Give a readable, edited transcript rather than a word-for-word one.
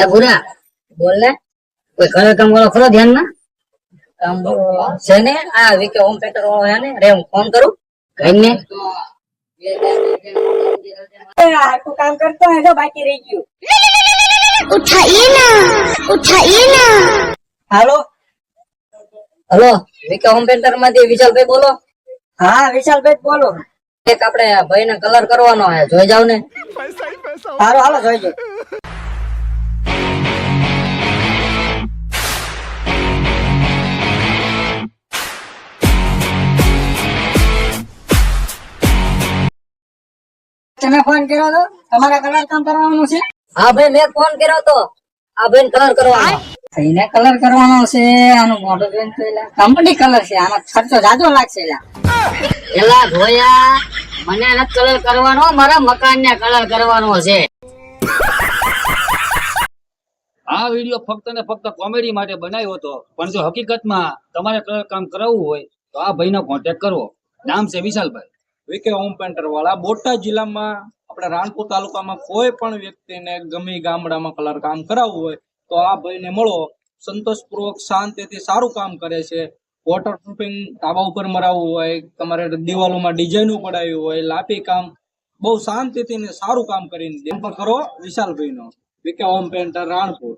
એ ભૂરા બોલ ને કોઈ કલર કામ વાળો ખરો ધ્યાન ના કામ છે ને આ વિકે હોમ પેટર વાળો હે ને રે હું ફોન કરું કઈને આખું કામ કરતો હે જો બાકી રહી ગયું. उठाइए ना હાલો. હલો વિકે હોમ પેટર માંથી વિશાલભાઈ બોલો હા વિશાલભાઈ બોલો. એક આપણે ભાઈ ને કલર કરવાનો હે જોઈ જાવ ને હાલો હાલો જોઈજો. તમે ફોન કર્યો તો તમારે કલર કામ કરવાનું છે. હા ભાઈ મેં ફોન કર્યો તો આ ભાઈ કલર કરવાનો એને કલર કરવાનો છે. આનું મોઢું જોઈને તો એલા કંપની કલર છે. આનો ખર્ચો જાજો લાગશે એલા. એલા ધોયા મને નથી કલર કરવાનો મારા મકાન ને કલર કરવાનો છે આ વિડીયો ફક્ત ને ફક્ત કોમેડી માટે બનાવ્યો હતો, પણ જો હકીકતમાં તમારે કલર કામ કરાવવું હોય તો આ ભાઈનો કોન્ટેક્ટ કરવો. નામ છે વિશાલભાઈ, વિકે હોમ પેન્ટર વાળા. બોટાદ જિલ્લામાં આપણે રાણપુર તાલુકામાં કોઈ પણ વ્યક્તિને ગમે ગામડામાં કલર કામ કરાવવું હોય તો આ ભાઈને મળો. સંતોષપૂર્વક શાંતિથી સારું કામ કરે છે. વોટર પ્રૂફિંગ ધાબા ઉપર મરાવવું હોય, તમારે દિવાલોમાં ડિઝાઇનો પડાવી હોય, લાપી કામ, બહુ શાંતિથી ને સારું કામ કરીને સંપર્ક કરો વિશાલભાઈનો. VK home painter Ranpur.